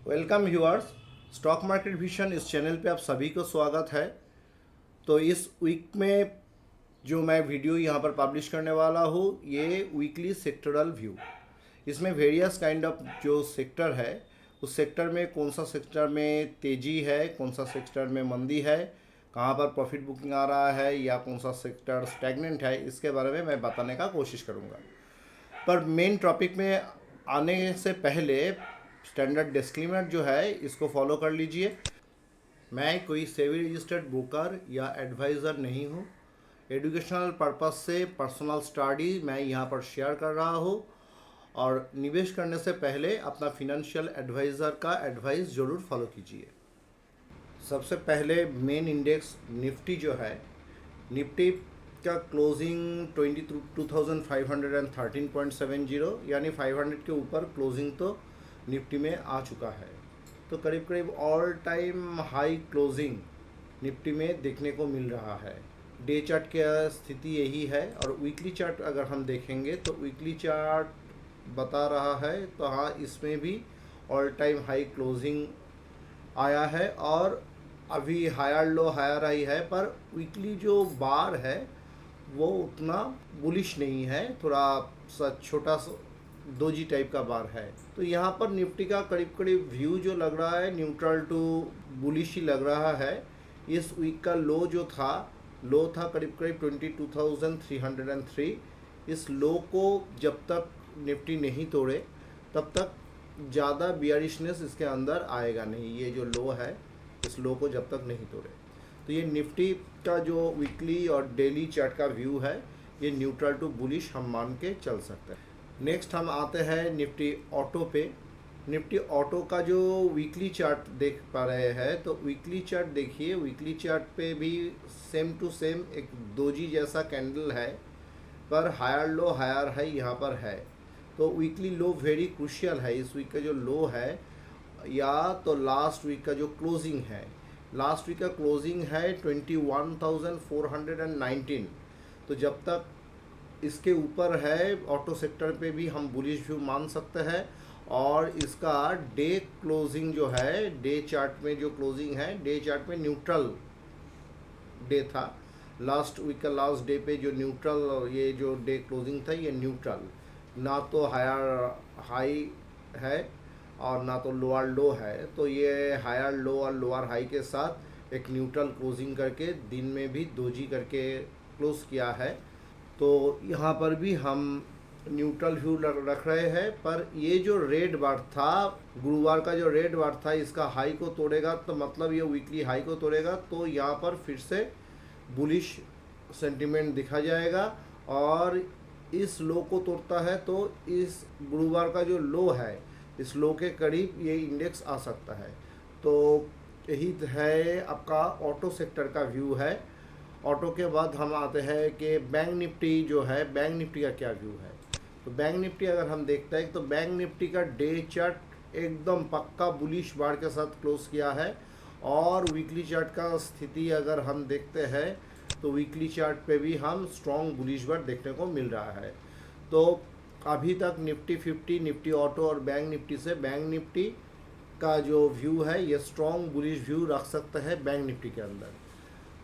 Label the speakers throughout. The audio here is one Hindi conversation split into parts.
Speaker 1: Welcome viewers. Stock market vision इस चैनल पे आप सभी को स्वागत है। तो इस वीक में जो मैं वीडियो यहाँ पर पब्लिश करने वाला हूँ ये वीकली सेक्टरल व्यू। इसमें वेरियस काइंड ऑफ जो सेक्टर है उस सेक्टर में कौन सा सेक्टर में तेज़ी है, कौन सा सेक्टर में मंदी है, कहाँ पर प्रॉफिट बुकिंग आ रहा है या कौन सा सेक्टर स्टैग्नेंट है, इसके बारे में मैं बताने का कोशिश करूँगा। पर मेन टॉपिक में आने से पहले स्टैंडर्ड डिस्क्लेमर जो है इसको फॉलो कर लीजिए। मैं कोई सेबी रजिस्टर्ड ब्रोकर या एडवाइज़र नहीं हूँ। एजुकेशनल पर्पस से पर्सनल स्टडी मैं यहाँ पर शेयर कर रहा हूँ और निवेश करने से पहले अपना फिनेंशियल एडवाइज़र का एडवाइस ज़रूर फॉलो कीजिए। सबसे पहले मेन इंडेक्स निफ्टी जो है, निफ्टी का क्लोजिंग 22,513.70 यानी 500 के ऊपर क्लोजिंग तो निफ्टी में आ चुका है। तो करीब करीब all time high closing Nifty में देखने को मिल रहा है। डे चार्ट की स्थिति यही है और वीकली चार्ट अगर हम देखेंगे तो वीकली चार्ट बता रहा है तो हाँ, इसमें भी ऑल टाइम हाई क्लोजिंग आया है और अभी हायर लो हायर हाई है, पर वीकली जो बार है वो उतना बुलिश नहीं है, थोड़ा सा छोटा सा दोजी टाइप का बार है। तो यहाँ पर निफ्टी का करीब करीब व्यू जो लग रहा है न्यूट्रल टू बुलिश ही लग रहा है। इस वीक का लो था करीब करीब 22,303। इस लो को जब तक निफ्टी नहीं तोड़े तब तक ज़्यादा बियरिशनेस इसके अंदर आएगा नहीं। ये जो लो है इस लो को जब तक नहीं तोड़े, तो ये निफ्टी का जो वीकली और डेली चार्ट का व्यू है ये न्यूट्रल टू बुलिश हम मान के चल सकते हैं। नेक्स्ट हम आते हैं निफ्टी ऑटो पे। निफ्टी ऑटो का जो वीकली चार्ट देख पा रहे हैं तो वीकली चार्ट देखिए, वीकली चार्ट पे भी सेम टू सेम एक दोजी जैसा कैंडल है, पर हायर लो हायर हाई यहाँ पर है। तो वीकली लो वेरी क्रूशियल है। इस वीक का जो लो है या तो लास्ट वीक का जो क्लोजिंग है, लास्ट वीक का क्लोजिंग है 21,419। तो जब तक इसके ऊपर है ऑटो सेक्टर पे भी हम बुलिश व्यू मान सकते हैं। और इसका डे क्लोजिंग जो है, डे चार्ट में जो क्लोजिंग है, डे चार्ट में न्यूट्रल डे था। लास्ट वीक का लास्ट डे पे जो न्यूट्रल ये जो डे क्लोजिंग था ये न्यूट्रल, ना तो हायर हाई है और ना तो लोअर लो है। तो ये हायर लो और लोअर हाई के साथ एक न्यूट्रल क्लोजिंग करके दिन में भी दोजी करके क्लोज किया है। तो यहाँ पर भी हम न्यूट्रल व्यू रख रहे हैं। पर ये जो रेड बार था, गुरुवार का जो रेड बार था, इसका हाई को तोड़ेगा तो मतलब ये वीकली हाई को तोड़ेगा तो यहाँ पर फिर से बुलिश सेंटीमेंट दिखा जाएगा। और इस लो को तोड़ता है तो इस गुरुवार का जो लो है इस लो के करीब ये इंडेक्स आ सकता है। तो यही है आपका ऑटो सेक्टर का व्यू है। ऑटो के बाद हम आते हैं कि बैंक निफ्टी जो है, बैंक निफ्टी का क्या व्यू है। तो बैंक निफ्टी अगर हम देखते हैं तो बैंक निफ्टी का डे चार्ट एकदम पक्का बुलिश बार के साथ क्लोज किया है। और वीकली चार्ट का स्थिति अगर हम देखते हैं तो वीकली चार्ट पे भी हम स्ट्रॉन्ग बुलिश बार देखने को मिल रहा है। तो अभी तक निफ्टी 50, निफ्टी ऑटो और बैंक निफ्टी से बैंक निफ्टी का जो व्यू है ये स्ट्रॉन्ग बुलिश व्यू रख सकता है बैंक निफ्टी के अंदर।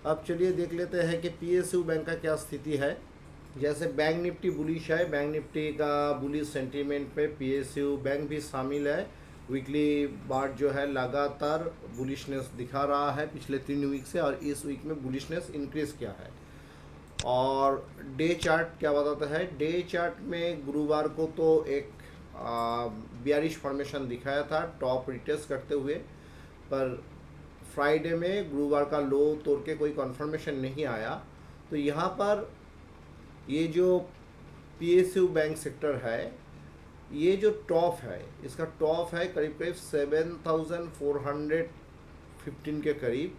Speaker 1: अब चलिए देख लेते हैं कि पीएसयू बैंक का क्या स्थिति है। जैसे बैंक निफ्टी बुलिश है, बैंक निफ्टी का बुलिश सेंटीमेंट पे पीएसयू बैंक भी शामिल है। वीकली बार जो है लगातार बुलिशनेस दिखा रहा है पिछले 3 वीक से और इस वीक में बुलिशनेस इंक्रीज किया है। और डे चार्ट क्या बताता है, डे चार्ट में गुरुवार को तो एक बियरिश फॉर्मेशन दिखाया था टॉप रिटेस्ट करते हुए, पर फ्राइडे में गुरुवार का लो तोड़ के कोई कन्फर्मेशन नहीं आया। तो यहाँ पर ये जो पीएसयू बैंक सेक्टर है, ये जो टॉप है इसका टॉप है करीब करीब 7,415 के करीब।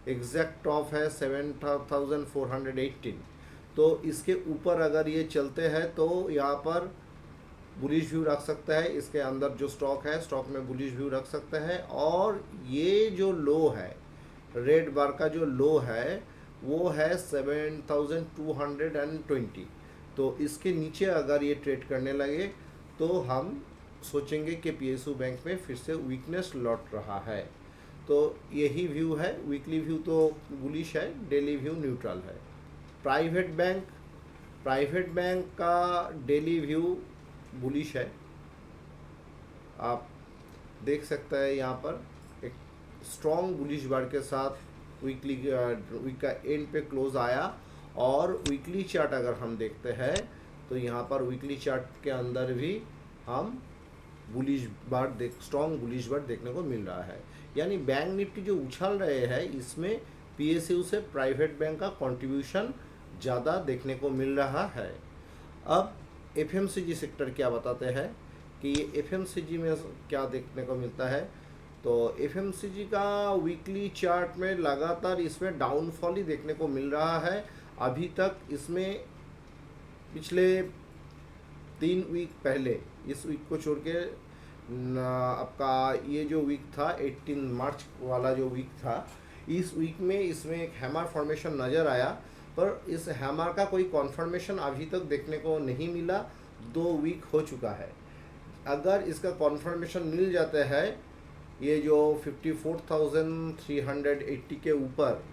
Speaker 1: एग्जैक्ट टॉप है 7,418। तो इसके ऊपर अगर ये चलते हैं तो यहाँ पर बुलिश व्यू रख सकता है। इसके अंदर जो स्टॉक है स्टॉक में बुलिश व्यू रख सकते हैं। और ये जो लो है, रेड बार का जो लो है वो है 7,220। तो इसके नीचे अगर ये ट्रेड करने लगे तो हम सोचेंगे कि पीएसयू बैंक में फिर से वीकनेस लौट रहा है। तो यही व्यू है, वीकली व्यू तो बुलिश है, डेली व्यू न्यूट्रल है। प्राइवेट बैंक का डेली व्यू बुलिश है। आप देख सकते हैं यहाँ पर एक स्ट्रॉन्ग बुलिश बार के साथ वीक का एंड पे क्लोज आया। और वीकली चार्ट अगर हम देखते हैं तो यहाँ पर वीकली चार्ट के अंदर भी हम स्ट्रॉन्ग बुलिश बार देखने को मिल रहा है। यानी बैंक निफ्टी जो उछल रहे हैं इसमें पीएसयू से प्राइवेट बैंक का कंट्रीब्यूशन ज़्यादा देखने को मिल रहा है। अब एफएमसीजी सेक्टर क्या बताते हैं कि ये एफएमसीजी में क्या देखने को मिलता है। तो एफएमसीजी का वीकली चार्ट में लगातार इसमें डाउनफॉल ही देखने को मिल रहा है। अभी तक इसमें पिछले 3 वीक पहले, इस वीक को छोड़ के आपका ये जो वीक था 18 मार्च वाला जो वीक था, इस वीक में इसमें एक हैमर फॉर्मेशन नज़र आया, पर इस हैमर का कोई कॉन्फर्मेशन अभी तक देखने को नहीं मिला। 2 वीक हो चुका है। अगर इसका कॉन्फर्मेशन मिल जाता है, ये जो 54,380 के ऊपर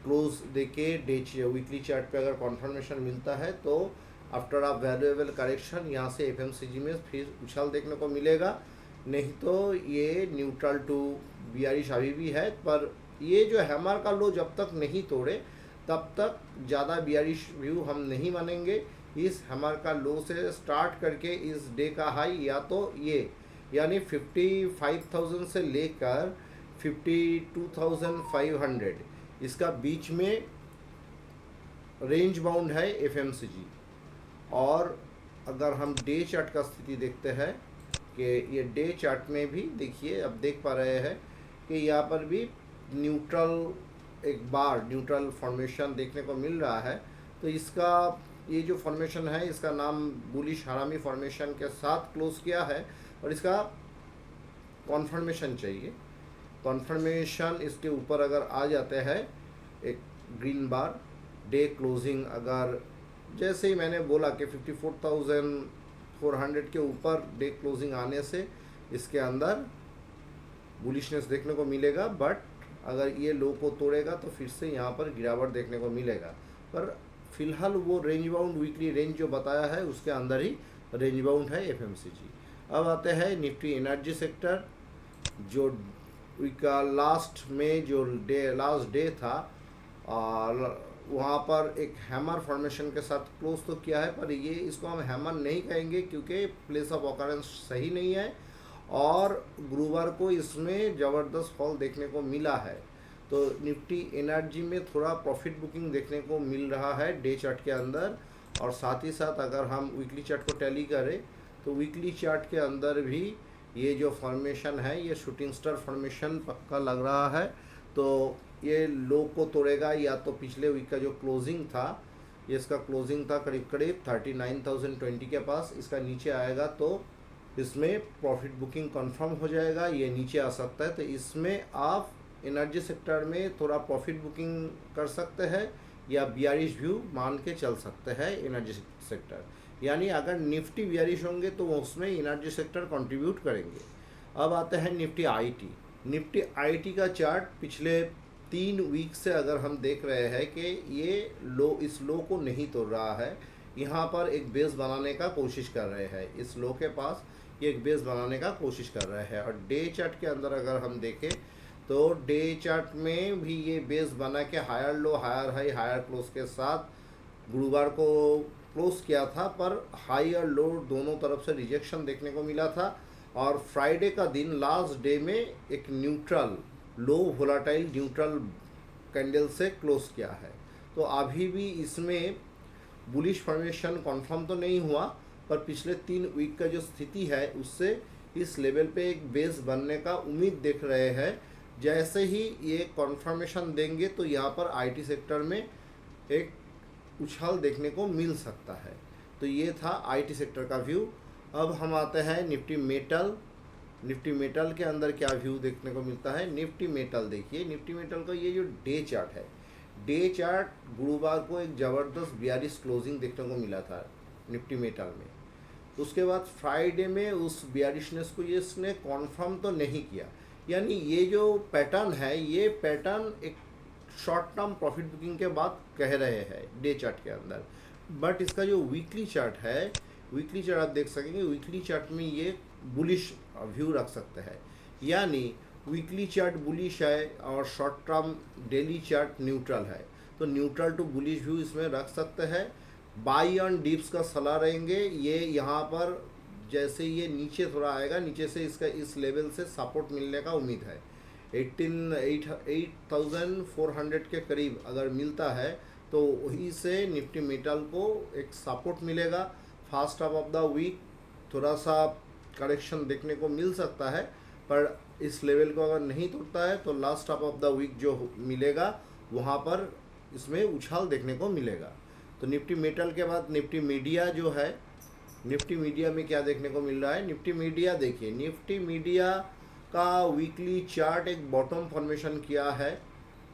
Speaker 1: क्लोज देके वीकली चार्ट पे अगर कॉन्फर्मेशन मिलता है तो आफ्टर अ वैल्यूएबल करेक्शन यहाँ से एफएमसीजी में फिर उछाल देखने को मिलेगा। नहीं तो ये न्यूट्रल टू बियरिश अभी भी है, पर ये जो हैमर का लो जब तक नहीं तोड़े तब तक ज़्यादा बियरिश व्यू हम नहीं मानेंगे। इस हैमर का लो से स्टार्ट करके इस डे का हाई या तो ये यानी 55,000 से लेकर 52,500 इसका बीच में रेंज बाउंड है एफएमसीजी। और अगर हम डे चार्ट का स्थिति देखते हैं कि ये डे चार्ट में भी देखिए, अब देख पा रहे हैं कि यहाँ पर भी न्यूट्रल फॉर्मेशन देखने को मिल रहा है। तो इसका ये जो फॉर्मेशन है इसका नाम बुलिश हरामी फॉर्मेशन के साथ क्लोज किया है और इसका कॉन्फर्मेशन चाहिए। कॉन्फर्मेशन इसके ऊपर अगर आ जाते हैं एक ग्रीन बार डे क्लोजिंग, अगर जैसे ही मैंने बोला कि 54,400 के ऊपर डे क्लोजिंग आने से इसके अंदर बुलिशनेस देखने को मिलेगा। बट अगर ये लो को तोड़ेगा तो फिर से यहाँ पर गिरावट देखने को मिलेगा। पर फिलहाल वो रेंज बाउंड वीकली रेंज जो बताया है उसके अंदर ही रेंज बाउंड है एफएमसीजी। अब आते हैं निफ्टी एनर्जी सेक्टर, जो वीक का लास्ट डे था वहाँ पर एक हैमर फॉर्मेशन के साथ क्लोज तो किया है, पर ये इसको हम हैमर नहीं कहेंगे क्योंकि प्लेस ऑफ ऑकरेंस सही नहीं है और गुरुवार को इसमें ज़बरदस्त फॉल देखने को मिला है। तो निफ्टी एनर्जी में थोड़ा प्रॉफिट बुकिंग देखने को मिल रहा है डे चार्ट के अंदर। और साथ ही साथ अगर हम वीकली चार्ट को टैली करें तो वीकली चार्ट के अंदर भी ये जो फॉर्मेशन है ये शूटिंग स्टार फॉर्मेशन पक्का लग रहा है। तो ये लो को तोड़ेगा या तो पिछले वीक का जो क्लोजिंग था, ये इसका क्लोजिंग था करीब 39,020 के पास, इसका नीचे आएगा तो इसमें प्रॉफिट बुकिंग कंफर्म हो जाएगा, ये नीचे आ सकता है। तो इसमें आप एनर्जी सेक्टर में थोड़ा प्रॉफिट बुकिंग कर सकते हैं या बियरिश व्यू मान के चल सकते हैं एनर्जी सेक्टर। यानी अगर निफ्टी बियरिश होंगे तो उसमें एनर्जी सेक्टर कंट्रीब्यूट करेंगे। अब आते हैं निफ्टी आईटी का चार्ट पिछले 3 वीक से अगर हम देख रहे हैं कि ये इस लो को नहीं तोड़ रहा है, यहाँ पर एक बेस बनाने का कोशिश कर रहे हैं, इस लो के पास ये एक बेस बनाने का कोशिश कर रहे हैं। और डे चार्ट के अंदर अगर हम देखें तो डे चार्ट में भी ये बेस बना के higher low higher high higher close के साथ गुरुवार को क्लोज किया था, पर हाई और लो दोनों तरफ से रिजेक्शन देखने को मिला था। और फ्राइडे का दिन लास्ट डे में एक न्यूट्रल लो वोलाटाइल न्यूट्रल कैंडल से क्लोज किया है। तो अभी भी इसमें बुलिश फॉर्मेशन कंफर्म तो नहीं हुआ, पर पिछले 3 वीक का जो स्थिति है उससे इस लेवल पे एक बेस बनने का उम्मीद देख रहे हैं। जैसे ही ये कंफर्मेशन देंगे तो यहाँ पर आईटी सेक्टर में एक उछाल देखने को मिल सकता है। तो ये था आईटी सेक्टर का व्यू। अब हम आते हैं निफ्टी मेटल के अंदर क्या व्यू देखने को मिलता है। निफ्टी मेटल देखिए, निफ्टी मेटल का ये जो डे चार्ट है, डे चार्ट गुरुवार को एक ज़बरदस्त 42 क्लोजिंग देखने को मिला था निफ्टी मेटल में। उसके बाद फ्राइडे में उस बियरिशनेस को ये इसने कॉन्फर्म तो नहीं किया, यानी ये जो पैटर्न है ये पैटर्न एक शॉर्ट टर्म प्रॉफिट बुकिंग के बाद कह रहे हैं डे चार्ट के अंदर। बट इसका जो वीकली चार्ट है, वीकली चार्ट आप देख सकेंगे, वीकली चार्ट में ये बुलिश व्यू रख सकते हैं, यानी वीकली चार्ट बुलिश है और short term daily chart neutral है, तो न्यूट्रल टू बुलिश व्यू इसमें रख सकते हैं। बाई ऑन डिप्स का सलाह रहेंगे, ये यहाँ पर जैसे ये नीचे थोड़ा आएगा, नीचे से इसका इस लेवल से सपोर्ट मिलने का उम्मीद है। 8,400 के करीब अगर मिलता है तो वहीं से निफ्टी मेटल को एक सपोर्ट मिलेगा। First half of the week थोड़ा सा करेक्शन देखने को मिल सकता है, पर इस लेवल को अगर नहीं टूटता है तो last half of the week जो मिलेगा वहाँ पर इसमें उछाल देखने को मिलेगा। तो निफ्टी मेटल के बाद निफ्टी मीडिया जो है, निफ्टी मीडिया में क्या देखने को मिल रहा है, निफ्टी मीडिया देखिए, निफ्टी मीडिया का वीकली चार्ट एक बॉटम फॉर्मेशन किया है।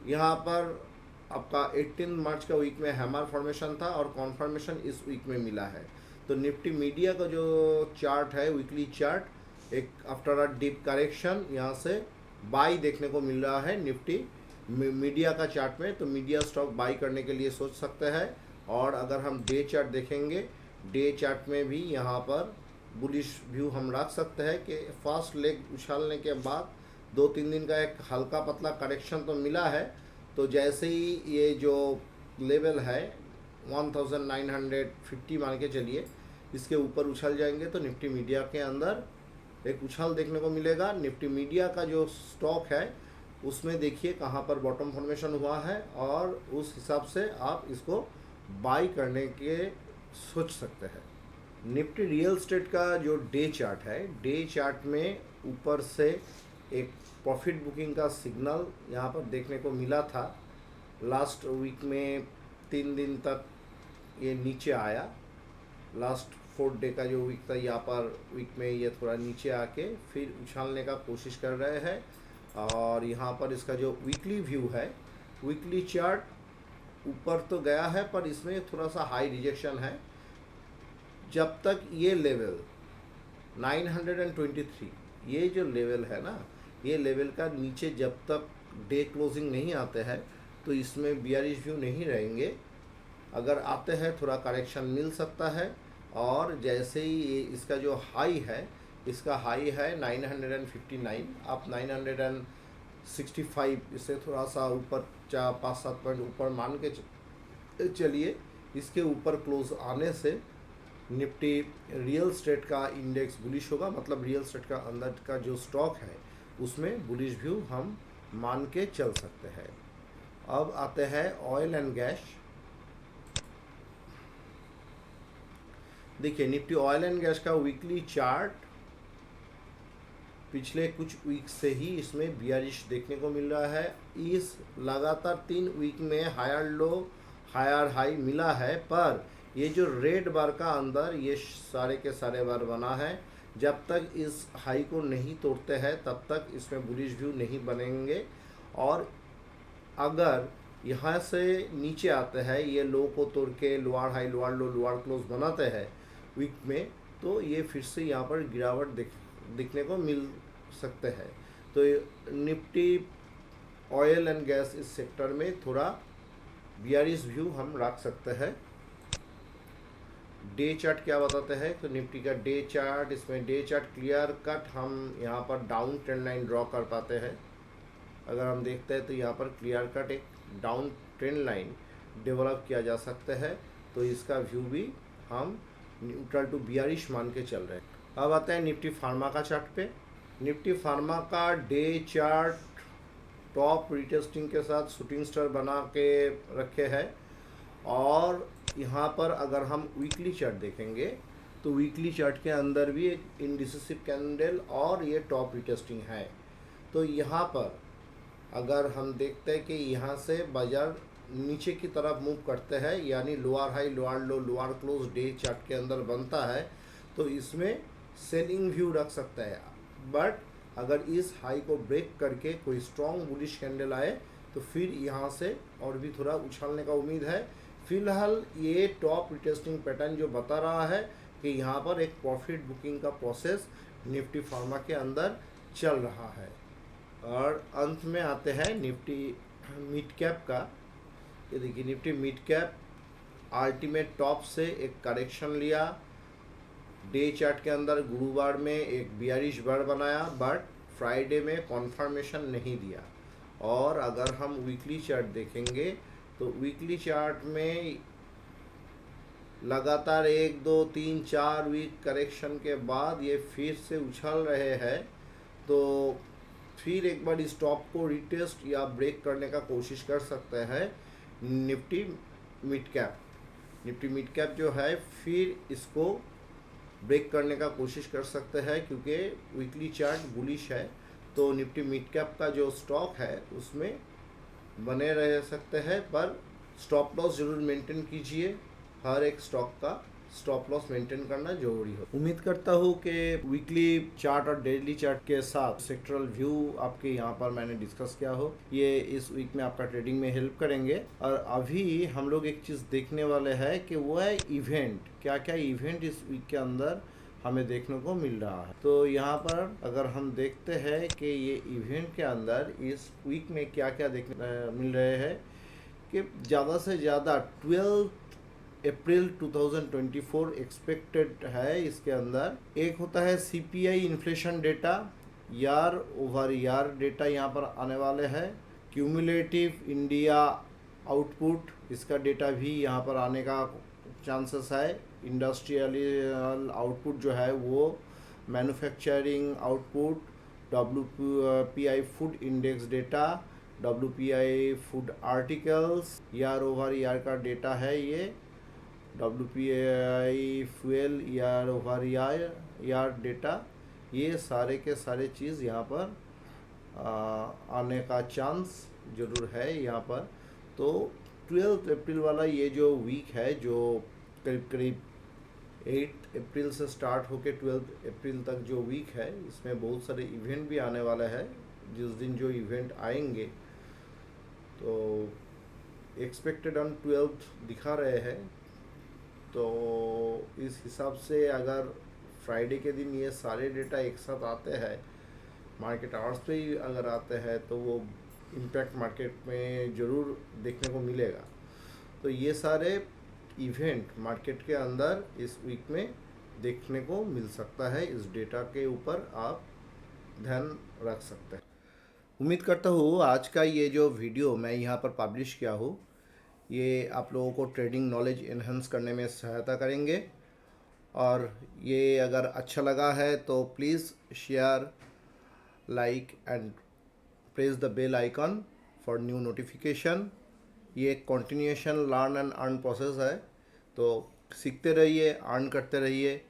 Speaker 1: यहाँ पर आपका 18 मार्च का वीक में हैमर फॉर्मेशन था और कॉन्फर्मेशन इस वीक में मिला है। तो निफ्टी मीडिया का जो चार्ट है वीकली चार्ट, एक आफ्टर अ डीप करेक्शन यहाँ से बाई देखने को मिल रहा है निफ्टी मीडिया का चार्ट में। तो मीडिया स्टॉक बाई करने के लिए सोच सकते हैं। और अगर हम डे चार्ट देखेंगे, डे चार्ट में भी यहाँ पर बुलिश व्यू हम रख सकते हैं कि फर्स्ट लेग उछालने के बाद 2-3 दिन का एक हल्का पतला करेक्शन तो मिला है, तो जैसे ही ये जो लेवल है 1950 मान के चलिए, इसके ऊपर उछल जाएंगे तो निफ्टी मीडिया के अंदर एक उछाल देखने को मिलेगा। निफ्टी मीडिया का जो स्टॉक है उसमें देखिए कहाँ पर बॉटम फॉर्मेशन हुआ है और उस हिसाब से आप इसको बाई करने के सोच सकते हैं। निफ्टी रियल एस्टेट का जो डे चार्ट है, डे चार्ट में ऊपर से एक प्रॉफिट बुकिंग का सिग्नल यहाँ पर देखने को मिला था। लास्ट वीक में 3 दिन तक ये नीचे आया, लास्ट 4 डे का जो वीक था यहाँ पर वीक में ये थोड़ा नीचे आके फिर उछालने का कोशिश कर रहे हैं। और यहाँ पर इसका जो वीकली व्यू है, वीकली चार्ट ऊपर तो गया है पर इसमें थोड़ा सा हाई रिजेक्शन है। जब तक ये लेवल 923, ये जो लेवल है ना, ये लेवल का नीचे जब तक डे क्लोजिंग नहीं आते हैं तो इसमें बियरिश व्यू नहीं रहेंगे। अगर आते हैं थोड़ा करेक्शन मिल सकता है। और जैसे ही ये इसका जो हाई है, इसका हाई है 959, आप 965 इससे थोड़ा सा ऊपर 4-5-7 पॉइंट ऊपर मान के चलिए। इसके ऊपर क्लोज आने से निफ्टी रियल एस्टेट का इंडेक्स बुलिश होगा, मतलब रियल एस्टेट का अंदर का जो स्टॉक है उसमें बुलिश व्यू हम मान के चल सकते हैं। अब आते हैं ऑयल एंड गैस। देखिए निफ्टी ऑयल एंड गैस का वीकली चार्ट पिछले कुछ वीक से ही इसमें बियरिश देखने को मिल रहा है। इस लगातार 3 वीक में हायर लो हायर हाई मिला है, पर ये जो रेड बार का अंदर ये सारे के सारे बार बना है, जब तक इस हाई को नहीं तोड़ते हैं तब तक इसमें बुलिश व्यू नहीं बनेंगे। और अगर यहाँ से नीचे आते हैं, ये लो को तोड़ के लोअर हाई लोअर लो लोअर क्लोज बनाते हैं वीक में, तो ये फिर से यहाँ पर गिरावट दिखने को मिल सकते हैं। तो निफ्टी ऑयल एंड गैस इस सेक्टर में थोड़ा बियरिश व्यू हम रख सकते हैं। डे चार्ट क्या बताते हैं, तो निफ्टी का डे चार्ट, इसमें डे चार्ट क्लियर कट हम यहाँ पर डाउन ट्रेंड लाइन ड्रॉ कर पाते हैं। अगर हम देखते हैं तो यहाँ पर क्लियर कट एक डाउन ट्रेंड लाइन डेवलप किया जा सकता है, तो इसका व्यू भी हम न्यूट्रल टू बियरिश मान के चल रहे हैं। अब आते हैं निफ्टी फार्मा का चार्ट पे। निफ्टी फार्मा का डे चार्ट टॉप रिटेस्टिंग के साथ शूटिंग स्टार बना के रखे हैं। और यहाँ पर अगर हम वीकली चार्ट देखेंगे तो वीकली चार्ट के अंदर भी एक इंडिसिसिव कैंडल और ये टॉप रिटेस्टिंग है। तो यहाँ पर अगर हम देखते हैं कि यहाँ से बाजार नीचे की तरफ मूव करते हैं, यानी लोअर हाई लोअर लो लोअर क्लोज डे चार्ट के अंदर बनता है, तो इसमें सेलिंग व्यू रख सकता है। बट अगर इस हाई को ब्रेक करके कोई स्ट्रॉन्ग बुलिश कैंडल आए तो फिर यहाँ से और भी थोड़ा उछालने का उम्मीद है। फिलहाल ये टॉप रिटेस्टिंग पैटर्न जो बता रहा है कि यहाँ पर एक प्रॉफिट बुकिंग का प्रोसेस निफ्टी फार्मा के अंदर चल रहा है। और अंत में आते हैं निफ्टी मिड कैप का। ये देखिए Nifty mid cap ultimate top से एक करेक्शन लिया, डे चार्ट के अंदर गुरुवार में एक बियरिश बार बनाया, बट फ्राइडे में कॉन्फर्मेशन नहीं दिया। और अगर हम वीकली चार्ट देखेंगे तो वीकली चार्ट में लगातार 1 2 3 4 वीक करेक्शन के बाद ये फिर से उछल रहे हैं, तो फिर एक बार इस टॉप को रिटेस्ट या ब्रेक करने का कोशिश कर सकते हैं Nifty mid cap. Nifty mid cap जो है फिर इसको ब्रेक करने का कोशिश कर सकते हैं, क्योंकि वीकली चार्ट बुलिश है। तो निफ्टी मिड कैप का जो स्टॉक है उसमें बने रह सकते हैं, पर स्टॉप लॉस ज़रूर मेंटेन कीजिए। हर एक स्टॉक का स्टॉप लॉस मेंटेन करना जरूरी हो। उम्मीद करता हूँ कि वीकली चार्ट और डेली चार्ट के साथ सेक्टरल व्यू आपके यहाँ पर मैंने डिस्कस किया हो, ये इस वीक में आपका ट्रेडिंग में हेल्प करेंगे। और अभी हम लोग एक चीज़ देखने वाले हैं कि वो है इवेंट, क्या क्या इवेंट इस वीक के अंदर हमें देखने को मिल रहा है। तो यहाँ पर अगर हम देखते हैं कि ये इवेंट के अंदर इस वीक में क्या क्या देखने मिल रहे हैं, कि ज़्यादा से ज़्यादा 12 अप्रैल 2024 एक्सपेक्टेड है। इसके अंदर एक होता है CPI inflation data, year over year data यहाँ पर आने वाले हैं। क्यूमुलेटिव इंडिया आउटपुट, इसका डेटा भी यहाँ पर आने का चांसेस है। इंडस्ट्रियल आउटपुट जो है वो, manufacturing output, WPI food index data, WPI food articles, year over year का डेटा है ये। WPI fuel year over year data, ये सारे के सारे चीज़ यहाँ पर आने का चांस ज़रूर है यहाँ पर। तो 12 अप्रैल वाला ये जो वीक है, जो करीब करीब 8 अप्रैल से स्टार्ट होकर 12 अप्रैल तक जो वीक है, इसमें बहुत सारे इवेंट भी आने वाले हैं। जिस दिन जो इवेंट आएंगे तो एक्सपेक्टेड ऑन 12 दिखा रहे हैं। तो इस हिसाब से अगर फ्राइडे के दिन ये सारे डेटा एक साथ आते हैं, मार्केट आवर्स पे ही अगर आते हैं, तो वो इम्पैक्ट मार्केट में ज़रूर देखने को मिलेगा। तो ये सारे इवेंट मार्केट के अंदर इस वीक में देखने को मिल सकता है। इस डेटा के ऊपर आप ध्यान रख सकते हैं। उम्मीद करता हूँ आज का ये जो वीडियो मैं यहाँ पर पब्लिश किया हूँ, ये आप लोगों को ट्रेडिंग नॉलेज एनहेंस करने में सहायता करेंगे। और ये अगर अच्छा लगा है तो please share, like and press the bell icon for new notification. ये एक continuation learn and earn process है, तो सीखते रहिए, अर्न करते रहिए।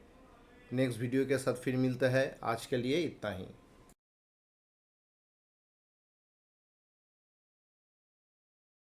Speaker 1: नेक्स्ट वीडियो के साथ फिर मिलते हैं। आज के लिए इतना ही।